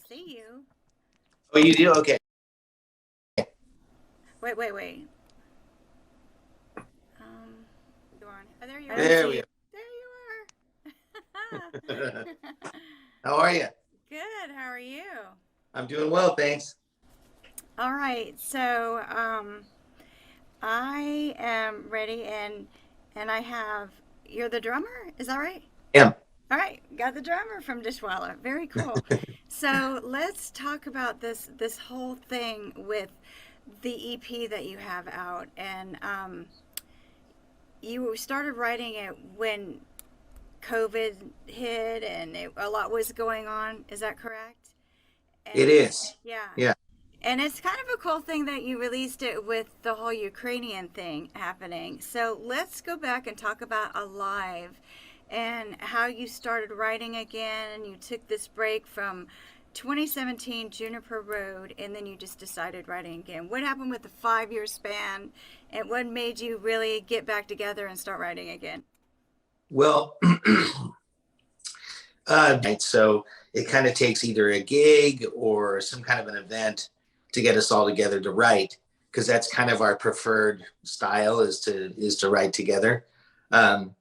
see you. Oh, you do? Okay. Wait. Um, you are. Oh, there you I don't are. There see we you. There you are. are. How are you? Good. How are you? I'm doing well, thanks. All right. I am ready, and I have. You're the drummer. Is that right? Yeah. All right. Got the drummer from Dishwalla. Very cool. So let's talk about this whole thing with the EP that you have out, and you started writing it when COVID hit and a lot was going on. Is that correct? It And is. yeah, Yeah. and it's kind of a cool thing that you released it with the whole Ukrainian thing happening. So let's go back and talk about Alive and how you started writing again. And you took this break from 2017 Juniper Road, and then you just decided writing again. What happened with the 5 year span, and what made you really get back together and start writing again? Well, right, so it kind of takes either a gig or some kind of an event to get us all together to write, because that's kind of our preferred style is to write together. Um,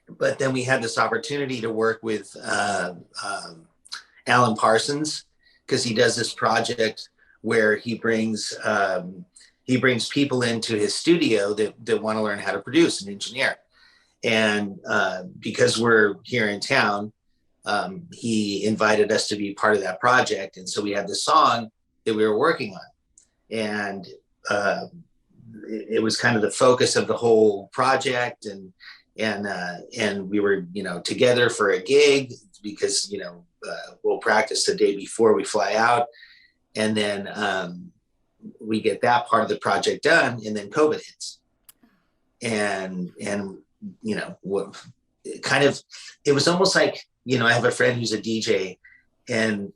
but then we had this opportunity to work with Alan Parsons, because he does this project where he brings people into his studio that want to learn how to produce and engineer. And because we're here in town, he invited us to be part of that project. And so we had this song that we were working on. And uh, it was kind of the focus of the whole project. And we were, together for a gig because, we'll practice the day before we fly out. And then we get that part of the project done. And then COVID hits. And what kind of, it was almost like, I have a friend who's a DJ, and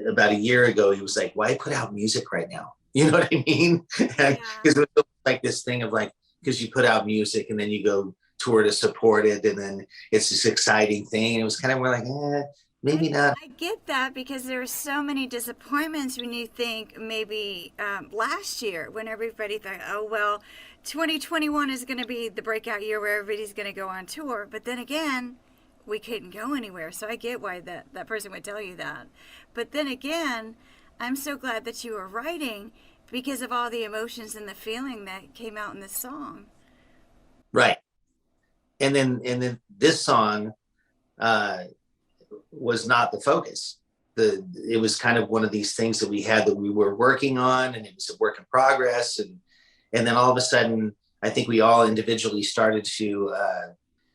about a year ago he was like, why put out music right now? You know what I mean? Because Yeah. it was like this thing of like, because you put out music and then you go tour to support it, and then it's this exciting thing. It was kind of more like, maybe I, not. I get that because there are so many disappointments when you think maybe last year when everybody thought, oh, well, 2021 is going to be the breakout year where everybody's going to go on tour. But then again, we couldn't go anywhere. So I get why that person would tell you that. But then again, I'm so glad that you were writing because of all the emotions and the feeling that came out in this song. Right. And then this song uh was not the focus. It was kind of one of these things that we had that we were working on, and it was a work in progress. And then all of a sudden, I think we all individually started to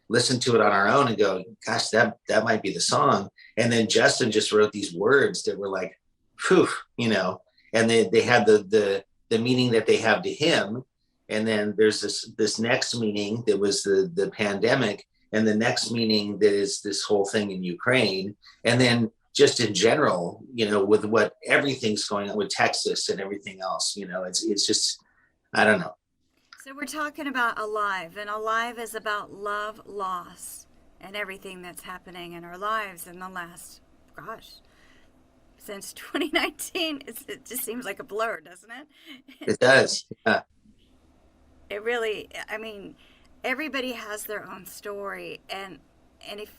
listen to it on our own and go, "Gosh, that might be the song." And then Justin just wrote these words that were like, "Phew," and they had the meaning that they have to him. And then there's this next meaning that was the pandemic, and the next meaning that is this whole thing in Ukraine, and then just in general, with what everything's going on with Texas and everything else, it's just, I don't know. So we're talking about Alive, and Alive is about love, loss, and everything that's happening in our lives in the last, gosh, since 2019. It just seems like a blur, doesn't it? It does. It really, I mean, everybody has their own story, and if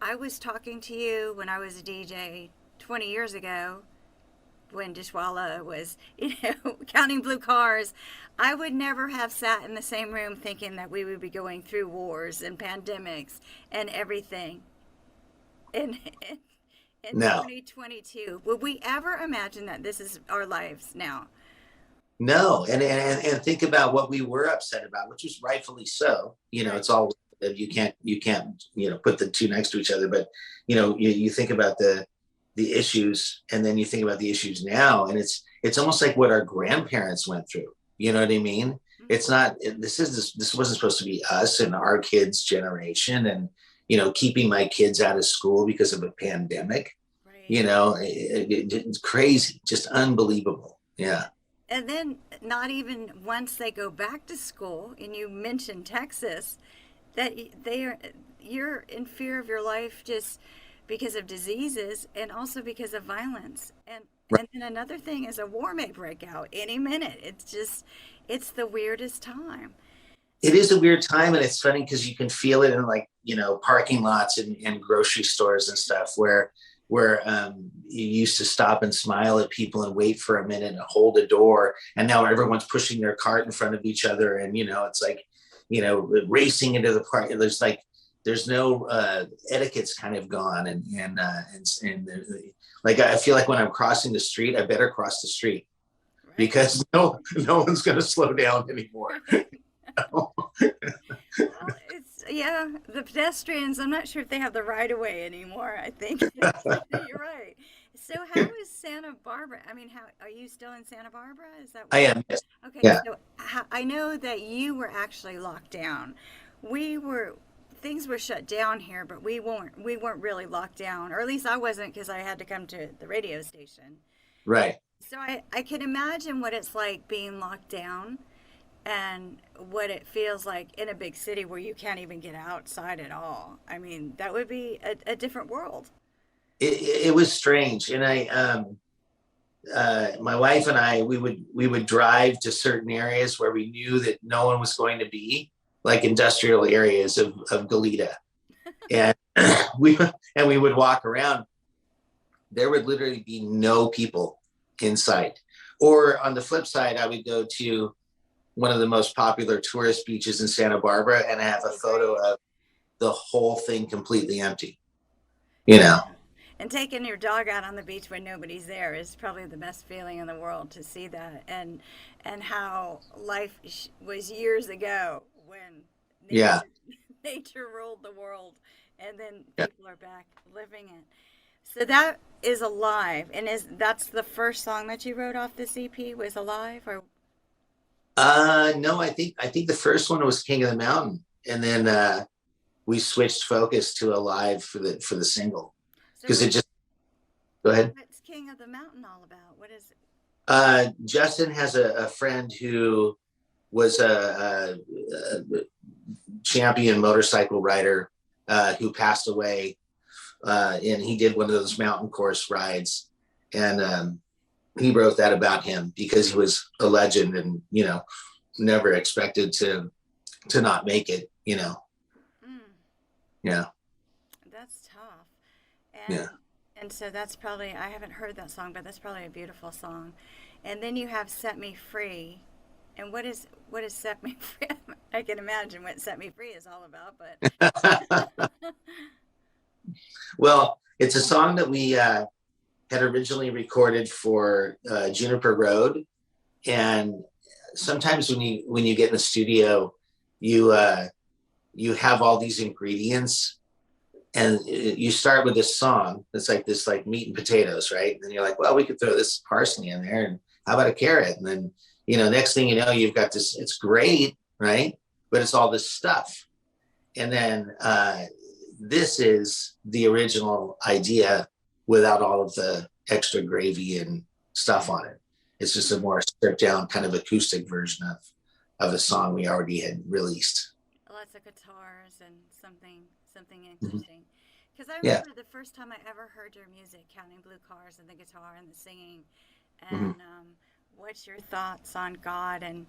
I was talking to you when I was a DJ 20 years ago, when Dishwalla was, counting blue cars, I would never have sat in the same room thinking that we would be going through wars and pandemics and everything in in No, 2022. Would we ever imagine that this is our lives now? no. And think about what we were upset about, which was rightfully so. Right. It's all, you can't put the two next to each other. But you think about the issues, and then you think about the issues now, and it's almost like what our grandparents went through. You know what I mean? It's not, this wasn't supposed to be us and our kids generation, and keeping my kids out of school because of a pandemic. Right. It's crazy, just unbelievable. Yeah. And then not even once they go back to school, and you mentioned Texas, that they are, you're in fear of your life just because of diseases and also because of violence. Right. And then another thing is a war may break out any minute. It's the weirdest time. It is a weird time, and it's funny because you can feel it in, like, parking lots and grocery stores and stuff, where you used to stop and smile at people and wait for a minute and hold a door, and now everyone's pushing their cart in front of each other, and it's like, racing into the park. There's no etiquette's kind of gone, like, I feel like when I'm crossing the street, I better cross the street Right. because no one's going to slow down anymore. Well, yeah, the pedestrians, I'm not sure if they have the right of way anymore. I think you're right. So how is Santa Barbara? I mean, how are you still in Santa Barbara? Is that I where? am. Yes. Okay, Yeah. so I know that you were actually locked down. We were Things were shut down here, but we weren't really locked down, or at least I wasn't because I had to come to the radio station. Right. So I can imagine what it's like being locked down and what it feels like in a big city where you can't even get outside at all. I mean, that would be a different world. It was strange, and my wife and I, we would drive to certain areas where we knew that no one was going to be, like industrial areas of Goleta, and we would walk around. There would literally be no people in sight. Or on the flip side, I would go to one of the most popular tourist beaches in Santa Barbara and have a photo of the whole thing completely empty. You Yeah. know, And taking your dog out on the beach when nobody's there is probably the best feeling in the world to see that, and how life was years ago when yeah, nature nature ruled the world, and then yeah. people are back living it. So that is Alive, and that's the first song that you wrote off this EP was Alive, or No, I think the first one was King of the Mountain, and then we switched focus to Alive for the single so because it just. Go ahead. what's King of the Mountain all about? What is it? Justin has a friend who was a champion motorcycle rider who passed away, and he did one of those mountain course rides, and he wrote that about him because he was a legend and never expected to not make it. Mm, Yeah, that's tough. yeah. And so that's probably, I haven't heard that song, but that's probably a beautiful song. And then you have Set Me Free. And what is Set Me Free? I can imagine what Set Me Free is all about, but Well, it's a song that we had originally recorded for Juniper Road, and sometimes when you get in the studio, you have all these ingredients, and you start with this song that's like this, like meat and potatoes, right? And then you're like, well, we could throw this parsley in there, and how about a carrot? And then next thing you know, you've got this. It's great, right? But it's all this stuff, and then this is the original idea without all of the extra gravy and stuff on it. It's just a more stripped down kind of acoustic version of a song we already had released. lots of guitars and something Mhm. interesting. Because I Yeah. remember the first time I ever heard your music, Counting Blue Cars and the guitar and the singing. Mhm. And what's your thoughts on God and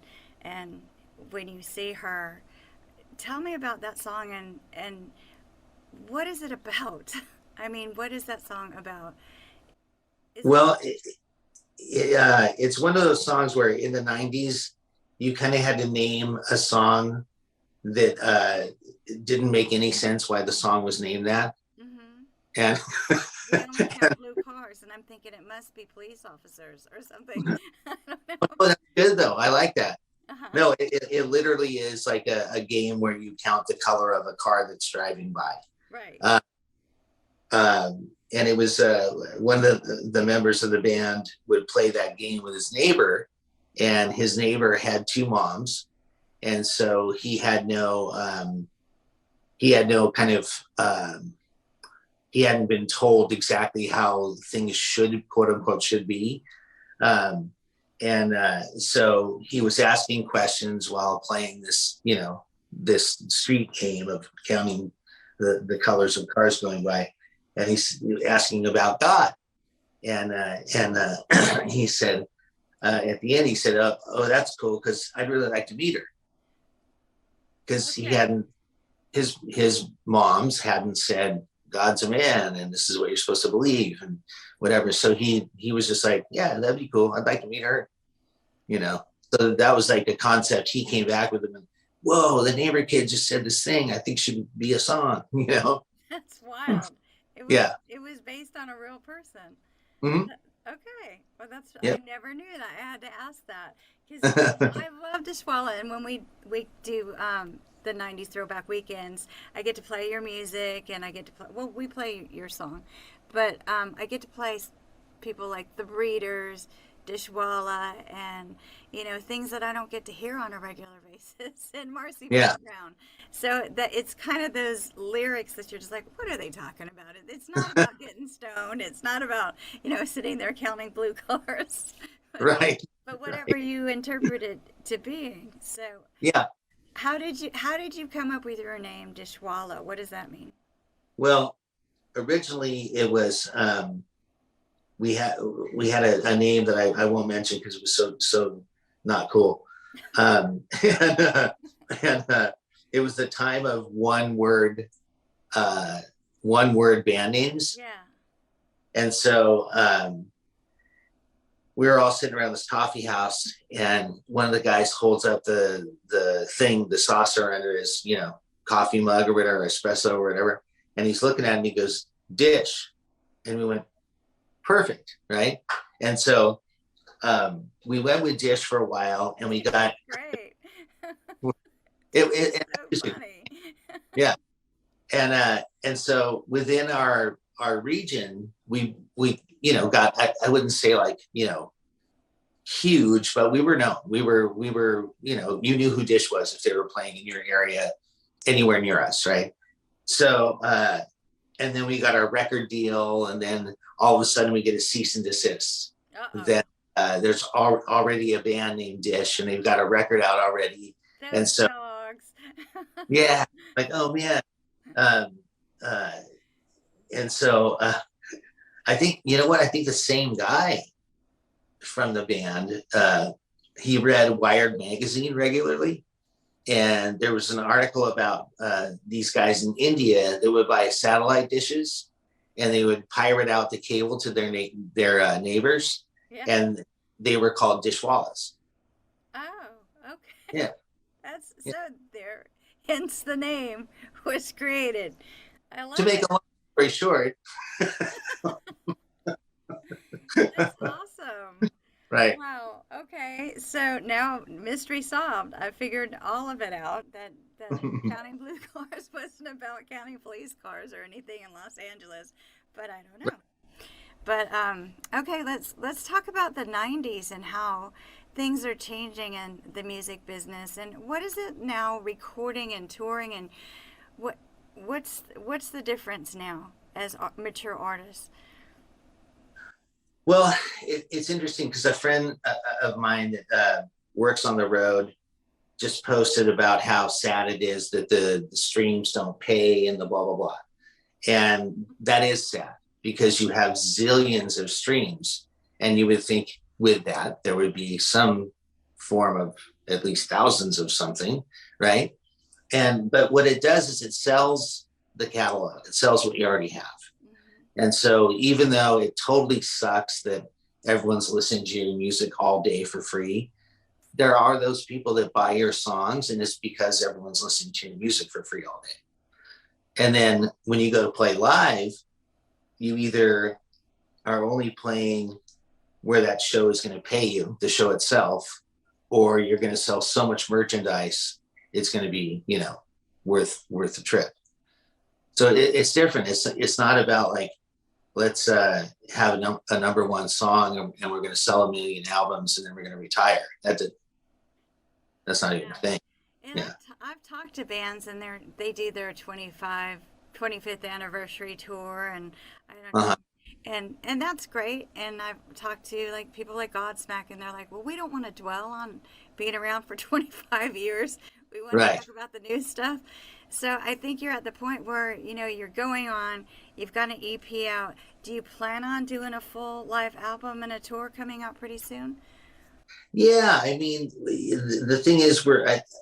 when you see her? Tell me about that song and what is it about? I mean, what is that song about? Is it? Well, it's one of those songs where in the 90s, you kind of had to name a song that didn't make any sense why the song was named that. Mm-hmm. And We only count blue cars, and I'm thinking it must be police officers or something. I don't know. oh, that's good though. I like that. Uh-huh. No, it literally is like a game where you count the color of a car that's driving by. Right. Uh, and it was one of the members of the band would play that game with his neighbor, and his neighbor had two moms, and so he had no kind of he hadn't been told exactly how things should, quote unquote, should be. Um, and so he was asking questions while playing this street game of counting the colors of cars going by. and he's asking about God, and he said at the end, he said, "Oh, that's cool because I'd really like to meet her because he Okay. hadn't his moms hadn't said God's a man and this is what you're supposed to believe and whatever." So he was just like, "Yeah, that'd be cool. I'd like to meet her." You know, so that was like a concept he came back with, and whoa, the neighbor kid just said this thing I think should be a song. You know, That's wild. yeah, It was based on a real person. mm-hmm. Okay. Well, that's I Yep. never knew that. I had to ask that because I love Dishwalla, and when we do the '90s throwback weekends, I get to play your music, and I get to play. Well, we play your song, but I get to play people like the Breeders, Dishwalla, and things that I don't get to hear on a regular basis, and Marcy Yeah. Brown. So that it's kind of those lyrics that you're just like, what are they talking about? It's not about getting stoned. It's not about sitting there counting blue cars, Right. but whatever Right. you interpret it to be. So Yeah. how did you come up with your name, Dishwalla? What does that mean? Well, originally it was we had we had a name that I won't mention because it was so not cool. And and it was the time of uh, one word band names, Yeah. and so we were all sitting around this coffee house, and one of the guys holds up the saucer under his coffee mug or whatever, espresso or whatever, and he's looking at me. He goes, "Dish," and we went, "Perfect," right? And so we went with Dish for a while, and we got That's great. it, So funny. yeah, and so within our region, we got I wouldn't say like huge, but we were known. We were you knew who Dish was if they were playing in your area anywhere near us, right? So and then we got our record deal, and then all of a sudden we get a cease and desist. Uh-oh. That there's already a band named Dish, and they've got a record out already, and Those so dogs. yeah, like oh man, um, uh, and so I think you know what I think the same guy from the band he read Wired magazine regularly, and there was an article about these guys in India that would buy satellite dishes, and they would pirate out the cable to their neighbors, Yeah. and they were called dishwallas. Oh, okay. Yeah, That's yeah. so there. Hence the name was created. I To love make it. a long story short, That's awesome. right? Wow. Okay. So now mystery solved. I figured all of it out. That counting blue cars wasn't about counting police cars or anything in Los Angeles, but I don't know. But okay, let's talk about the '90s and how things are changing in the music business. And what is it now, recording and touring, and what what's the difference now as mature artists? Well, it's interesting because a friend of mine that works on the road just posted about how sad it is that the streams don't pay and the blah blah blah. And that is sad because you have zillions of streams, and you would think with that there would be some form of at least thousands of something, right? And but what it does is it sells the catalog, it sells what you already have. Hmm. And so even though it totally sucks that everyone's listening to your music all day for free, there are those people that buy your songs, and it's because everyone's listening to your music for free all day. And then when you go to play live, you either are only playing where that show is going to pay you, the show itself, or you're going to sell so much merchandise, it's going to be, worth the trip. So it's different. It's not about like, let's have a number one song, and we're going to sell 1 million albums and then we're going to retire. That's not even a Yeah. thing. And Yeah. I've talked to bands and they do their 25th anniversary tour and I don't know. Uh-huh. And that's great. And I've talked to like people like Godsmack and they're like, "Well, we don't want to dwell on being around for 25 years. We want to Right. talk about the new stuff. So I think you're at the point where, you're going on, you've got an EP out. Do you plan on doing a full live album and a tour coming out pretty soon? Yeah, I mean, the thing is,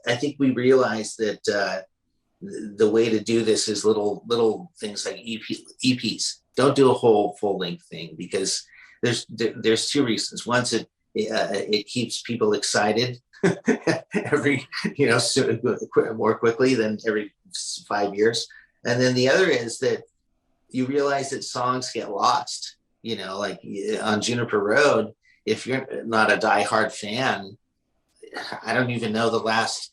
I think we realized that the way to do this is little things like EPs. Don't do a whole full length thing because there's two reasons. Once it keeps people excited every more quickly than every 5 years, and then the other is that you realize that songs get lost. Like on Juniper Road, if you're not a diehard fan, I don't even know the last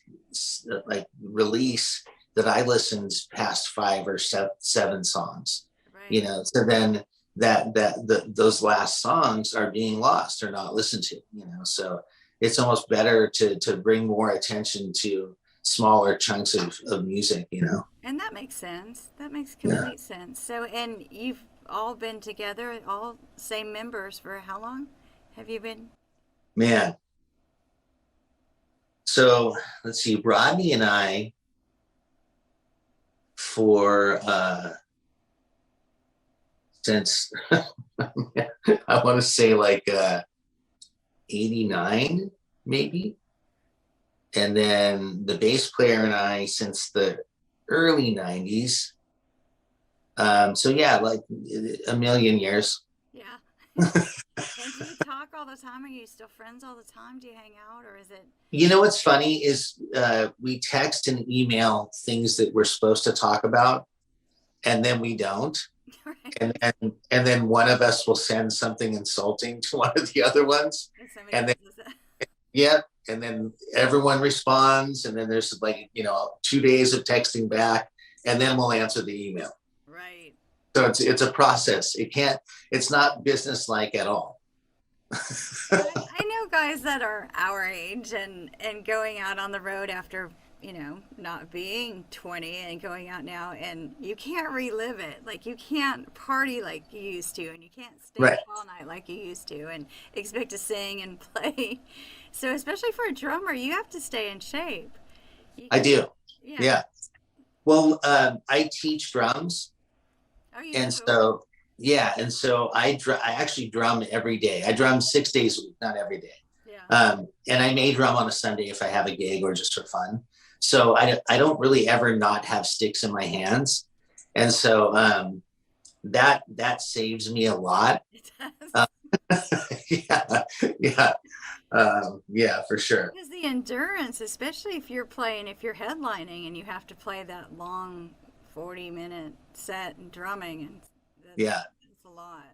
like release that I listened past five or seven songs. Right. So then those last songs are being lost or not listened to. So it's almost better to bring more attention to smaller chunks of music. And that makes sense. That makes Yeah, complete sense. So, and you've all been together, all same members for how long have you been? man. So let's see, Rodney and I for since I want to say like 89 maybe, and then the bass player and I since the early 90s. So yeah, like a million years. Yeah. And do you talk all the time? Are you still friends all the time? Do you hang out or is it? What's funny is we text and email things that we're supposed to talk about, and then we don't. Right. And then one of us will send something insulting to one of the other ones, And somebody and else then does that. yeah, and then everyone responds, and then there's like 2 days of texting back, and then we'll answer the email. Right. So it's a process. It's not business-like at all. I know guys that are our age and going out on the road after, not being 20 and going out now, and you can't relive it. Like, you can't party like you used to, and you can't stay Right. up all night like you used to and expect to sing and play. So, especially for a drummer, you have to stay in shape. You, I do. yeah. Yeah. Well, I teach drums, Oh, you and do? so yeah, and so I actually drum every day. I drum 6 days a week, not every day. Yeah. And I may drum on a Sunday if I have a gig or just for fun. So I don't really ever not have sticks in my hands, and so that saves me a lot. It does. Uh, yeah, yeah, yeah, for sure. Because the endurance, especially if you're headlining and you have to play that long 40-minute set and drumming, and Yeah. that's a lot.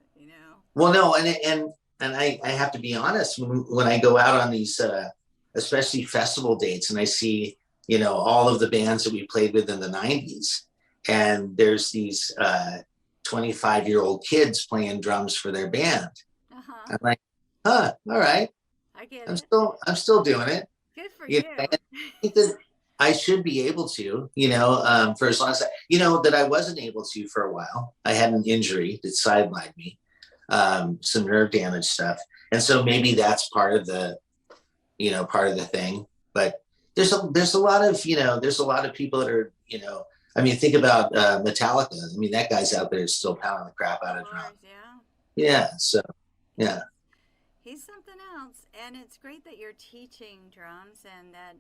Well, no, and I have to be honest when I go out on these, especially festival dates, and I see all of the bands that we played with in the '90s, and there's these 25-year-old kids playing drums for their band. Uh-huh. I'm like, huh, all right, I get I'm it. still I'm still doing it. Good for You you. know, I think that I should be able to, for as long as that I wasn't able to for a while. I had an injury that sidelined me, some nerve damage stuff, and so maybe that's part of the thing. But there's a lot of people that are I mean, think about Metallica. I mean, that guy's out there still pounding the crap out of drum. Lars, yeah. Yeah, so yeah, He's something else. And it's great that you're teaching drums and that,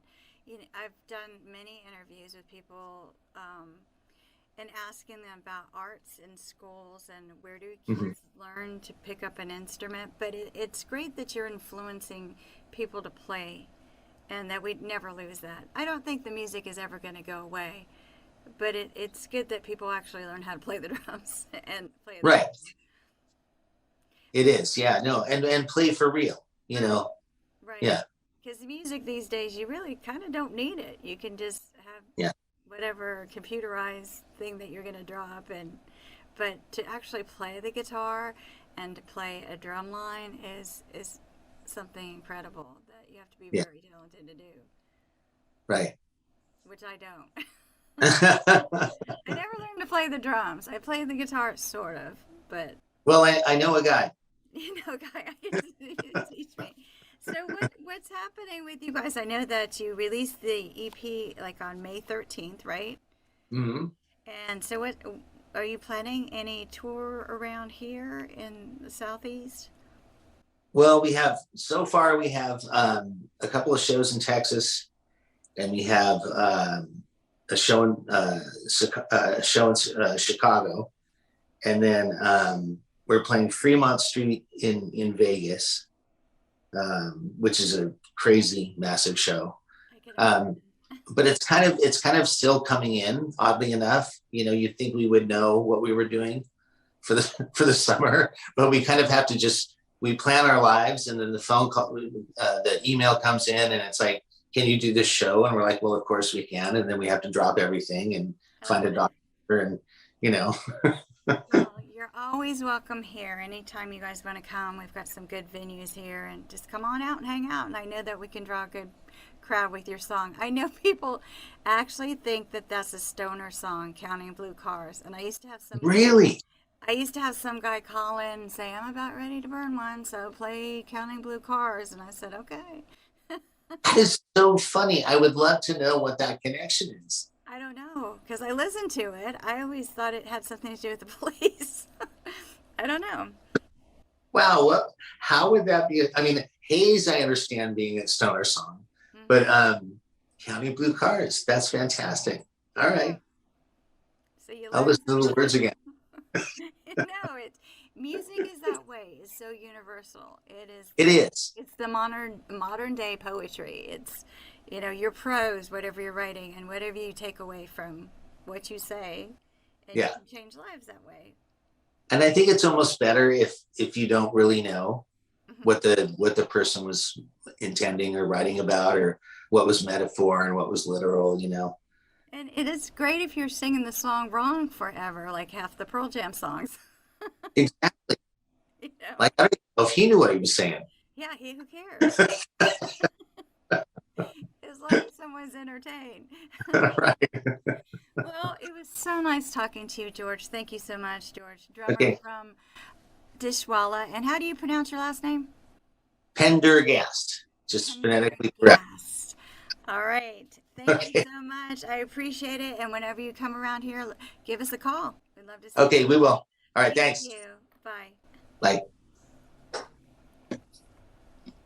I've done many interviews with people and asking them about arts in schools and where do hmm kids learn to pick up an instrument. But it's great that you're influencing people to play and that we never lose that. I don't think the music is ever going to go away, but it's good that people actually learn how to play the drums and play the right. It is, yeah, no, and play for real, right, right. yeah, Because the music these days, you really kind of don't need it. You can just have yeah, whatever computerized thing that you're going to draw up, but to actually play the guitar and to play a drum line is something incredible that you have to be yeah, very talented to do, right. which I don't. I never learned to play the drums. I played the guitar sort of, but Well, I know a guy. guy, you teach me. So what's happening with you guys? I know that you released the EP like on May 13th, right? Mhm. And so what are you planning any tour around here in the Southeast? Well, so far we have a couple of shows in Texas, and we have a show in Chicago, and then we're playing Fremont Street in Vegas, which is a crazy massive show. I can Um, imagine. but it's kind of still coming in, oddly enough. You'd think we would know what we were doing for the for the summer, but we kind of have to just we plan our lives, and then the phone call, the email comes in, and it's like, can you do this show? And we're like, well, of course we can. And then we have to drop everything and I find a bet. doctor, and you know, Well, you're always welcome here. Anytime you guys want to come, we've got some good venues here, and just come on out and hang out. And I know that we can draw a good crowd with your song. I know people actually think that that's a stoner song, Counting Blue Cars. And really, I used to have some guy call in and say, I'm about ready to burn one, so play Counting Blue Cars. And I said, okay. that is so funny. I would love to know what that connection is. I don't know, because I listened to it. I always thought it had something to do with the police. I don't know. Wow, how would that be? I mean, Haze, I understand being a stoner song, but Hmm. County Blue Cards, that's fantastic. All Yeah. right, So you I'll learn listen to the something words again. new. No, it's music is that way. It's so universal. It is. It's the modern day poetry. It's your prose, whatever you're writing, and whatever you take away from what you say, and you Yeah. can change lives that way. And I think it's almost better if you don't really know Hmm. what the person was intending or writing about, or what was metaphor and what was literal. And it is great if you're singing the song wrong forever, like half the Pearl Jam songs. Exactly. You know, Like, I don't know if he knew what he was saying. yeah, who cares? As long as someone's entertained. Right. Well, it was so nice talking to you, George. Thank you so much, George. Drummer Okay. from Dishwalla. And how do you pronounce your last name? Pendergast, just phonetically correct. Pendergast. All right. Thank you Okay. so much. I appreciate it. And whenever you come around here, give us a call. We'd love to see you. Okay, we will. All right, Thank thanks. you. Bye. Bye.